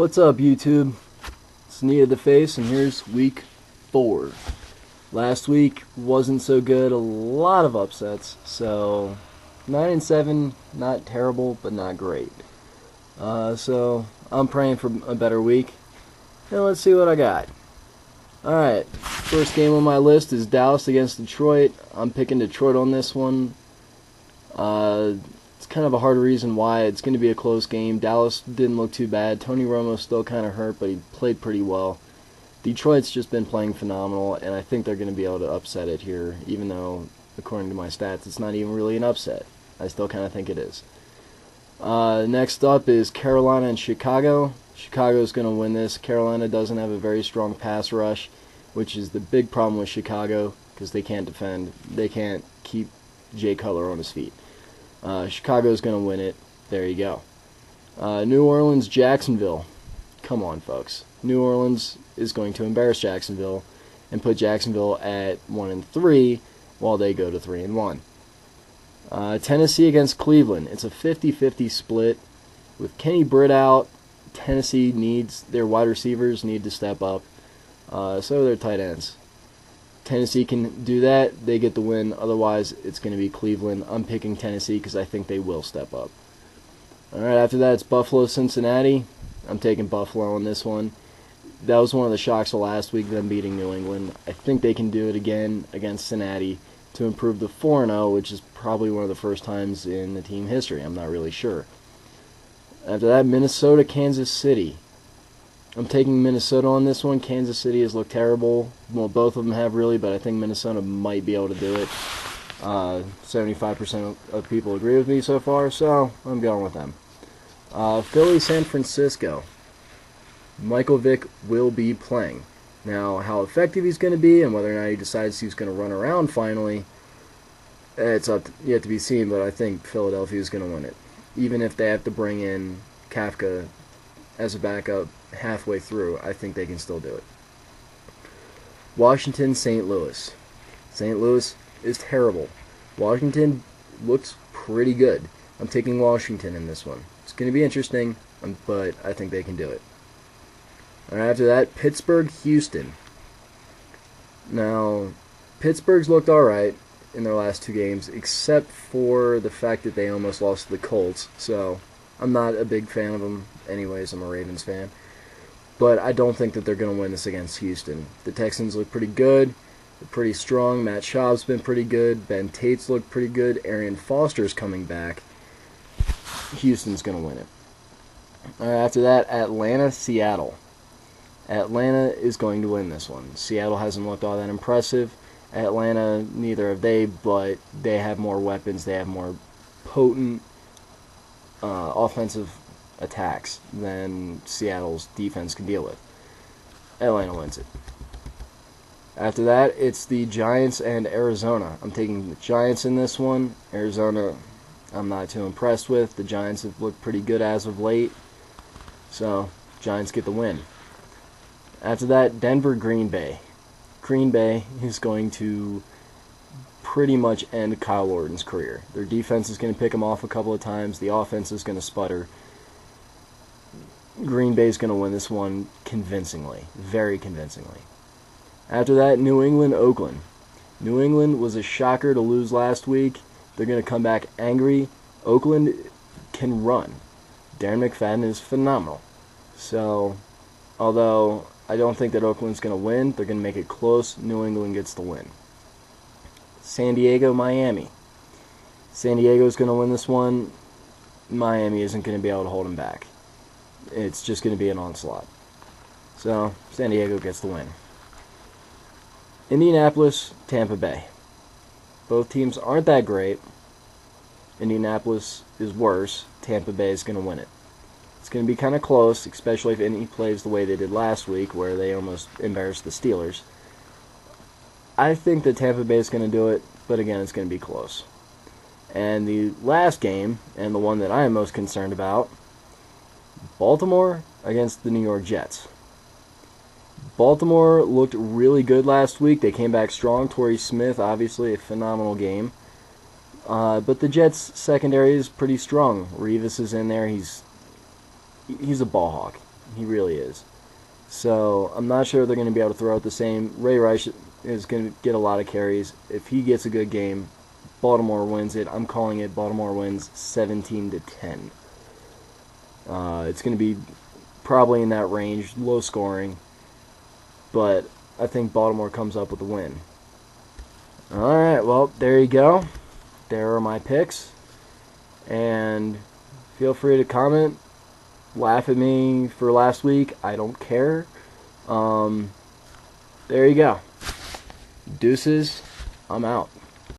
What's up, YouTube? It's Nia the Face, and here's week 4. Last week wasn't so good, a lot of upsets, so 9 and 7, not terrible, but not great. So I'm praying for a better week, and let's see what I got. Alright, first game on my list is Dallas against Detroit. I'm picking Detroit on this one. It's kind of a hard reason why. It's going to be a close game. Dallas didn't look too bad. Tony Romo's still kind of hurt, but he played pretty well. Detroit's just been playing phenomenal, and I think they're going to be able to upset it here, even though, according to my stats, it's not even really an upset. I still kind of think it is. Next up is Carolina and Chicago. Chicago's going to win this. Carolina doesn't have a very strong pass rush, which is the big problem with Chicago, because they can't defend. They can't keep Jay Cutler on his feet. Chicago's going to win it. There you go. New Orleans, Jacksonville. Come on, folks. New Orleans is going to embarrass Jacksonville and put Jacksonville at 1-3 while they go to 3-1. Tennessee against Cleveland. It's a 50-50 split. With Kenny Britt out, Tennessee needs their wide receivers need to step up. So their tight ends. Tennessee can do that, they get the win. Otherwise, it's going to be Cleveland. I'm picking Tennessee because I think they will step up. Alright, after that, it's Buffalo, Cincinnati. I'm taking Buffalo on this one. That was one of the shocks of last week, them beating New England. I think they can do it again against Cincinnati to improve to 4-0, which is probably one of the first times in the team history. I'm not really sure. After that, Minnesota, Kansas City. I'm taking Minnesota on this one. Kansas City has looked terrible. Well, both of them have really, but I think Minnesota might be able to do it. 75% of people agree with me so far, so I'm going with them. Philly, San Francisco. Michael Vick will be playing. Now, how effective he's going to be and whether or not he decides he's going to run around finally, it's yet to be seen, but I think Philadelphia is going to win it. Even if they have to bring in Kafka as a backup halfway through, I think they can still do it. Washington, St. Louis. St. Louis is terrible. Washington looks pretty good. I'm taking Washington in this one. It's going to be interesting, but I think they can do it. Alright, after that, Pittsburgh, Houston. Now, Pittsburgh's looked alright in their last 2 games, except for the fact that they almost lost to the Colts, so I'm not a big fan of them anyways. I'm a Ravens fan. But I don't think that they're going to win this against Houston. The Texans look pretty good. They're pretty strong. Matt Schaub's been pretty good. Ben Tate's looked pretty good. Arian Foster's coming back. Houston's going to win it. After that, Atlanta, Seattle. Atlanta is going to win this one. Seattle hasn't looked all that impressive. Atlanta, neither have they, but they have more weapons. They have more potent offensive attacks than Seattle's defense can deal with. Atlanta wins it. After that, it's the Giants and Arizona. I'm taking the Giants in this one. Arizona, I'm not too impressed with. The Giants have looked pretty good as of late. So, Giants get the win. After that, Denver, Green Bay. Green Bay is going to pretty much end Kyle Orton's career. Their defense is going to pick him off a couple of times. The offense is going to sputter. Green Bay is going to win this one convincingly, very convincingly. After that, New England, Oakland. New England was a shocker to lose last week. They're going to come back angry. Oakland can run. Darren McFadden is phenomenal. So, although I don't think that Oakland's going to win, they're going to make it close. New England gets the win. San Diego, Miami. San Diego's going to win this one. Miami isn't going to be able to hold them back. It's just going to be an onslaught. So, San Diego gets the win. Indianapolis, Tampa Bay. Both teams aren't that great. Indianapolis is worse. Tampa Bay is going to win it. It's going to be kind of close, especially if Indy plays the way they did last week, where they almost embarrassed the Steelers. I think that Tampa Bay is going to do it, but again, it's going to be close. And the last game, and the one that I am most concerned about, Baltimore against the New York Jets. Baltimore looked really good last week. They came back strong. Torrey Smith, obviously, a phenomenal game. But the Jets' secondary is pretty strong. Revis is in there. He's a ball hawk. He really is. So I'm not sure they're going to be able to throw it the same. Ray Rice is going to get a lot of carries. If he gets a good game, Baltimore wins it. I'm calling it Baltimore wins 17-10. It's going to be probably in that range, low scoring, but I think Baltimore comes up with a win. All right, well, there you go. There are my picks. And feel free to comment, laugh at me for last week. I don't care. There you go. Deuces. I'm out.